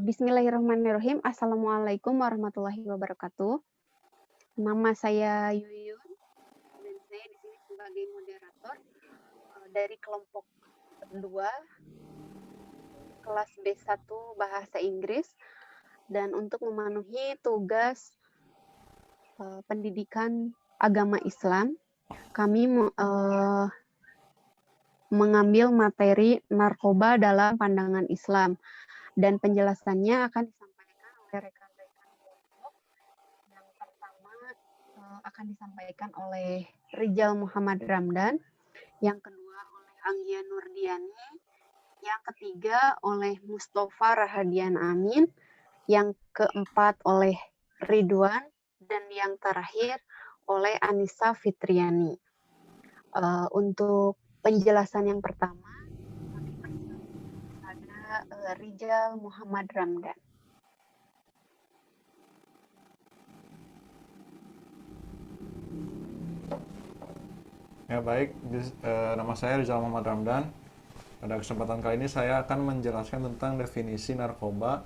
Bismillahirrahmanirrahim. Assalamualaikum warahmatullahi wabarakatuh. Nama saya Yuyun dan saya di sini sebagai moderator dari kelompok 2 kelas B1 Bahasa Inggris dan untuk memenuhi tugas pendidikan agama Islam, kami mengambil materi narkoba dalam pandangan Islam dan penjelasannya akan disampaikan oleh rekan-rekan kelompok. Yang pertama akan disampaikan oleh Rijal Muhammad Ramdan, yang kedua oleh Anggia Nurdiani, yang ketiga oleh Mustafa Rahadian Amin, yang keempat oleh Ridwan, dan yang terakhir oleh Anissa Fitriani. Untuk penjelasan yang pertama, kami persilakan kepada Rijal Muhammad Ramdan. Ya baik, nama saya Rizal Muhammad Ramdan. Pada kesempatan kali ini saya akan menjelaskan tentang definisi narkoba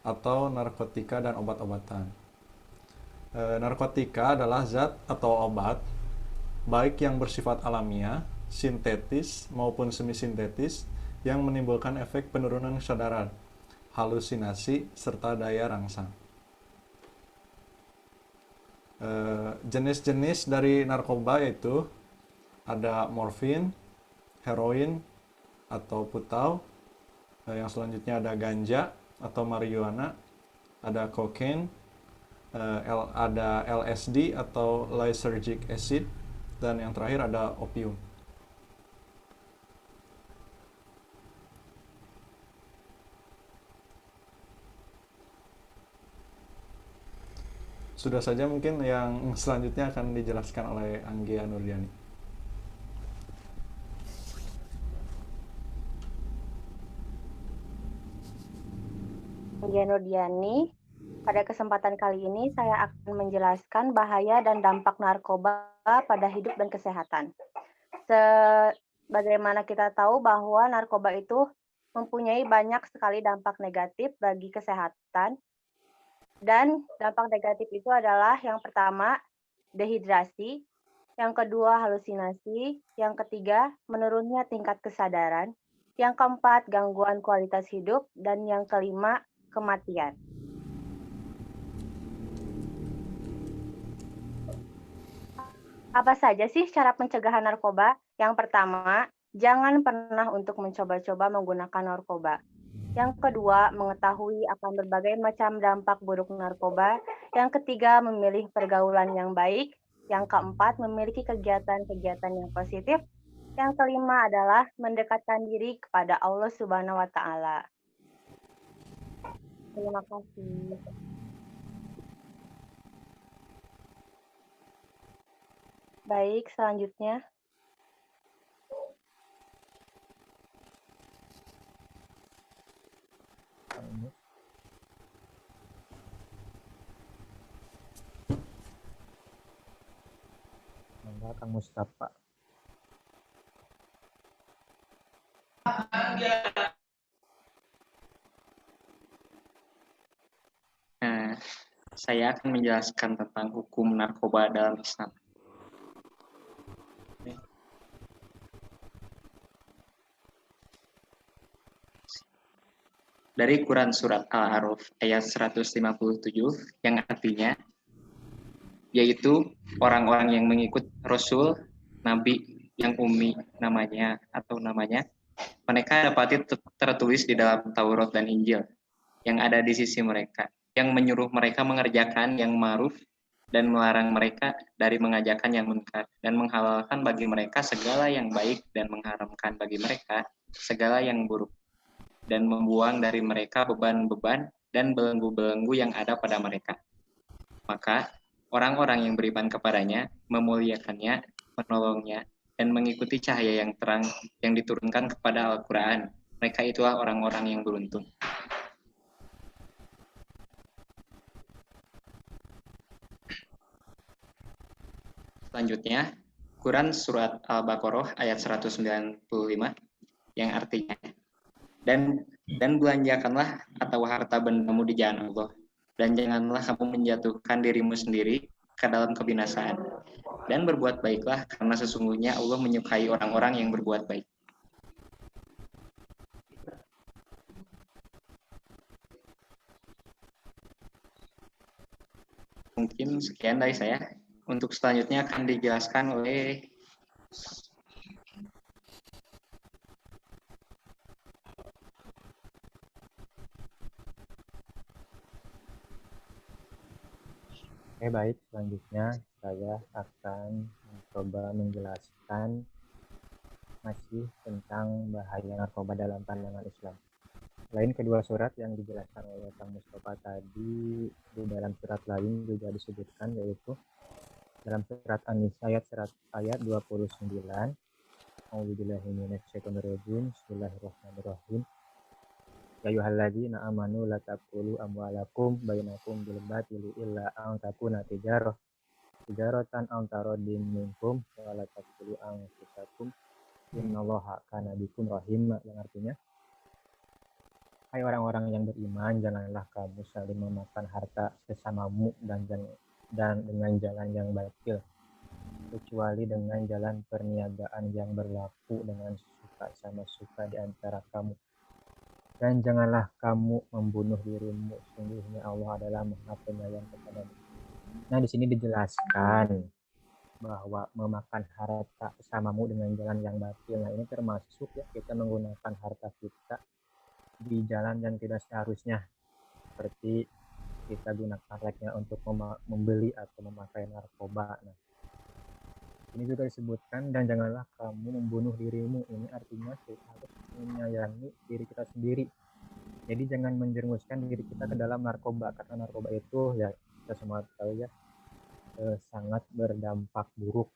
atau narkotika dan obat-obatan. Narkotika adalah zat atau obat, baik yang bersifat alamiah, sintetis maupun semi-sintetis, yang menimbulkan efek penurunan kesadaran, halusinasi, serta daya rangsang. Jenis-jenis dari narkoba yaitu ada morfin, heroin atau putau, yang selanjutnya ada ganja atau marijuana, ada kokain, ada LSD atau lysergic acid, dan yang terakhir ada opium. Sudah saja, mungkin yang selanjutnya akan dijelaskan oleh Anggia Nurdiani. Anggia Nurdiani. Pada kesempatan kali ini saya akan menjelaskan bahaya dan dampak narkoba pada hidup dan kesehatan. Sebagaimana kita tahu bahwa narkoba itu mempunyai banyak sekali dampak negatif bagi kesehatan. Dan dampak negatif itu adalah yang pertama, dehidrasi, yang kedua, halusinasi, yang ketiga, menurunnya tingkat kesadaran, yang keempat, gangguan kualitas hidup, dan yang kelima, kematian. Apa saja sih cara pencegahan narkoba? Yang pertama, jangan pernah untuk mencoba-coba menggunakan narkoba. Yang kedua, mengetahui akan berbagai macam dampak buruk narkoba. Yang ketiga, memilih pergaulan yang baik. Yang keempat, memiliki kegiatan-kegiatan yang positif. Yang kelima adalah mendekatkan diri kepada Allah Subhanahu wa Ta'ala. Terima kasih. Baik, selanjutnya. Kang Mustafa. Saya akan menjelaskan tentang hukum narkoba dalam Islam. Dari Quran Surat Al-A'raf ayat 157 yang artinya yaitu orang-orang yang mengikut Rasul, Nabi yang ummi namanya, mereka dapati tertulis di dalam Taurat dan Injil yang ada di sisi mereka, yang menyuruh mereka mengerjakan yang ma'ruf dan melarang mereka dari mengajarkan yang munkar, dan menghalalkan bagi mereka segala yang baik dan mengharamkan bagi mereka segala yang buruk, dan membuang dari mereka beban-beban dan belenggu-belenggu yang ada pada mereka. Maka orang-orang yang beriman kepadanya, memuliakannya, menolongnya, dan mengikuti cahaya yang terang yang diturunkan kepada Al-Quran, mereka itulah orang-orang yang beruntung. Selanjutnya, Quran Surat Al-Baqarah ayat 195 yang artinya, dan Dan belanjakanlah atau harta bendamu di jalan Allah. Dan janganlah kamu menjatuhkan dirimu sendiri ke dalam kebinasaan. Dan berbuat baiklah, karena sesungguhnya Allah menyukai orang-orang yang berbuat baik. Mungkin sekian dari saya. Untuk selanjutnya akan dijelaskan oleh Baik, selanjutnya saya akan mencoba menjelaskan masih tentang bahaya narkoba dalam pandangan Islam. Selain kedua surat yang dijelaskan oleh Kang Mustafa tadi, di dalam surat lain juga disebutkan, yaitu dalam surat An-Nisa ayat 29, A'udzubillahi minasyaitonirrajim, Bismillahirrahmanirrahim. Ya ayyuhalladzina amanu la taqulu amwalakum bainakum bil batili illa an takuna tijaratan an taraddim minkum wa la taqulu anfusakum innallaha kana bikum rahim, yang artinya, hai orang-orang yang beriman, janganlah kamu saling memakan harta sesamamu dan dengan jalan yang batil, kecuali dengan jalan perniagaan yang berlaku dengan suka sama suka di antara kamu. Dan janganlah kamu membunuh dirimu, sungguhnya Allah adalah Maha Penyayang kepadamu. Nah, di sini dijelaskan bahwa memakan harta sesamamu dengan jalan yang batil. Nah, ini termasuk ya kita menggunakan harta kita di jalan yang tidak seharusnya, seperti kita gunakan leknya untuk membeli atau memakai narkoba. Nah, ini juga disebutkan, dan janganlah kamu membunuh dirimu. Ini artinya kita harus menyayangi diri kita sendiri. Jadi jangan menjerumuskan diri kita ke dalam narkoba, karena narkoba itu ya kita semua tahu ya sangat berdampak buruk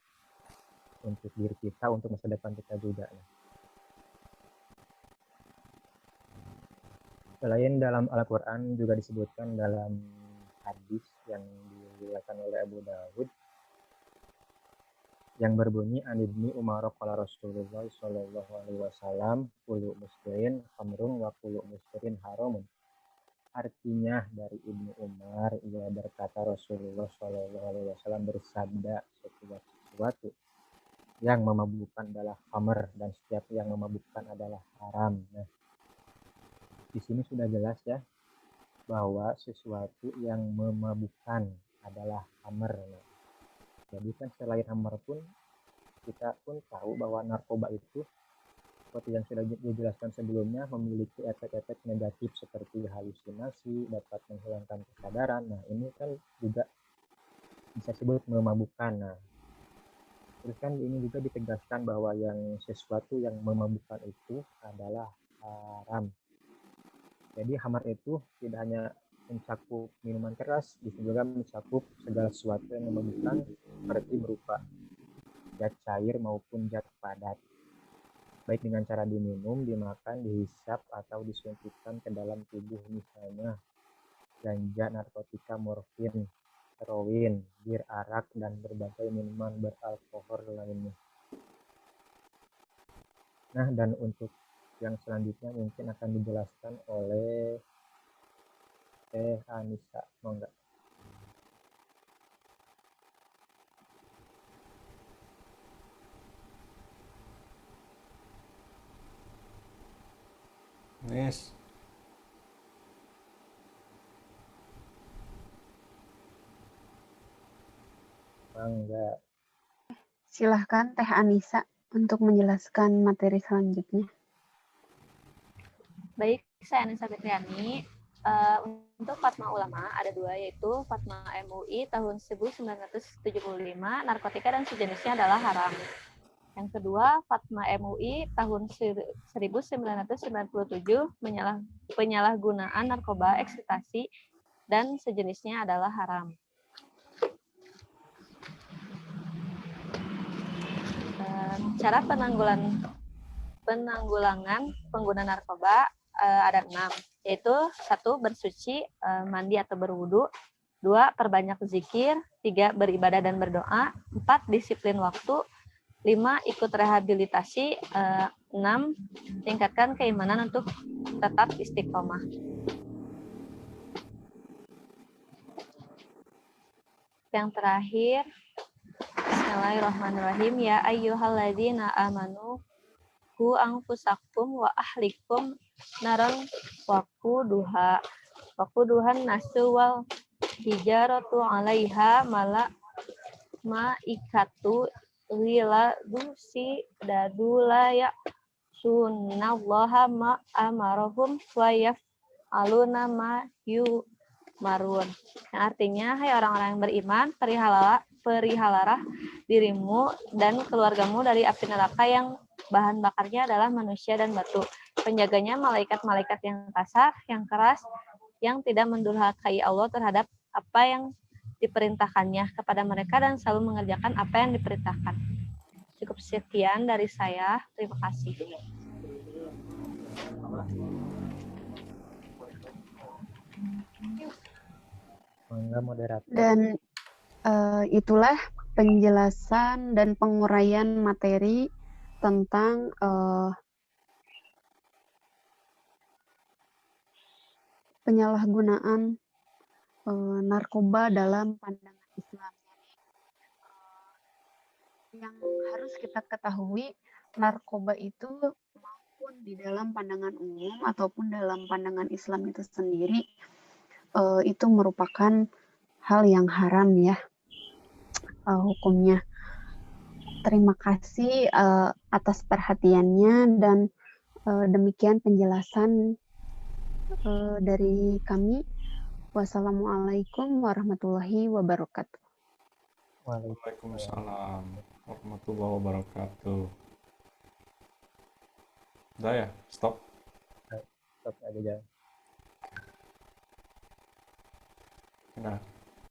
untuk diri kita, untuk masa depan kita juga. Selain dalam Al-Quran, juga disebutkan dalam hadis yang diriwayatkan oleh Abu Dawud yang berbunyi, an Ibni Umar qala Rasulullah sallallahu alaihi wasallam, kullu muskirin khamrun wa kullu muskirin haramun. Artinya dari Ibnu Umar, ia berkata Rasulullah sallallahu alaihi wasallam bersabda, setiap sesuatu yang memabukkan adalah khamr, dan setiap yang memabukkan adalah haram. Nah, di sini sudah jelas ya bahwa sesuatu yang memabukkan adalah khamr. Nah, jadi kan selain khamr pun kita pun tahu bahwa narkoba itu seperti yang sudah dijelaskan sebelumnya memiliki efek-efek negatif seperti halusinasi, dapat menghilangkan kesadaran. Nah, ini kan juga bisa disebut memabukkan. Nah, terus kan ini juga ditegaskan bahwa yang sesuatu yang memabukkan itu adalah haram. Jadi khamar itu tidak hanya mencakup minuman keras, bisa juga mencakup segala sesuatu yang memabukkan, seperti berupa zat cair maupun zat padat, baik dengan cara diminum, dimakan, dihisap, atau disuntikkan ke dalam tubuh, misalnya ganja, narkotika, morfin, heroin, bir, arak, dan berbagai minuman beralkohol lainnya. Nah, dan untuk yang selanjutnya mungkin akan dijelaskan oleh Teh Anissa. Monggo. Nis. Mangga. Silahkan Teh Anissa untuk menjelaskan materi selanjutnya. Baik, saya Anissa Fitriani. Untuk Fatma Ulama ada dua, yaitu Fatma MUI tahun 1975, narkotika dan sejenisnya adalah haram. Yang kedua, Fatma MUI tahun 1997, penyalahgunaan narkoba, ekstasi, dan sejenisnya adalah haram. Cara penanggulangan pengguna narkoba ada 6, yaitu 1. Bersuci, mandi atau berwudu. 2. Perbanyak zikir. 3. Beribadah dan berdoa. 4. Disiplin waktu. 5. Ikut rehabilitasi. 6. Tingkatkan keimanan untuk tetap istiqomah. Yang terakhir, Bismillahirrahmanirrahim. Ya ayyuhalladzina amanu qu anfusakum wa ahlikum naran waquduhan nasu wal hijaratu 'alaiha malaikatu ghiladu sidadula ya sunnallaha ma amarahum wa yaf'aluna ma yumarun. Yang artinya, hai orang-orang yang beriman, perihalalah dirimu dan keluargamu dari api neraka yang bahan bakarnya adalah manusia dan batu. Penjaganya malaikat-malaikat yang kasar, yang keras, yang tidak mendurhakai Allah terhadap apa yang diperintahkannya kepada mereka dan selalu mengerjakan apa yang diperintahkan. Cukup sekian dari saya. Terima kasih. Mangga moderator. Dan itulah penjelasan dan penguraian materi tentang penyalahgunaan narkoba dalam pandangan Islam. Yang harus kita ketahui, narkoba itu maupun di dalam pandangan umum ataupun dalam pandangan Islam itu sendiri, itu merupakan hal yang haram ya, hukumnya. Terima kasih atas perhatiannya, dan demikian penjelasan dari kami. Wassalamualaikum warahmatullahi wabarakatuh. Waalaikumsalam warahmatullahi wabarakatuh. Udah ya, stop. Stop aja. Nah.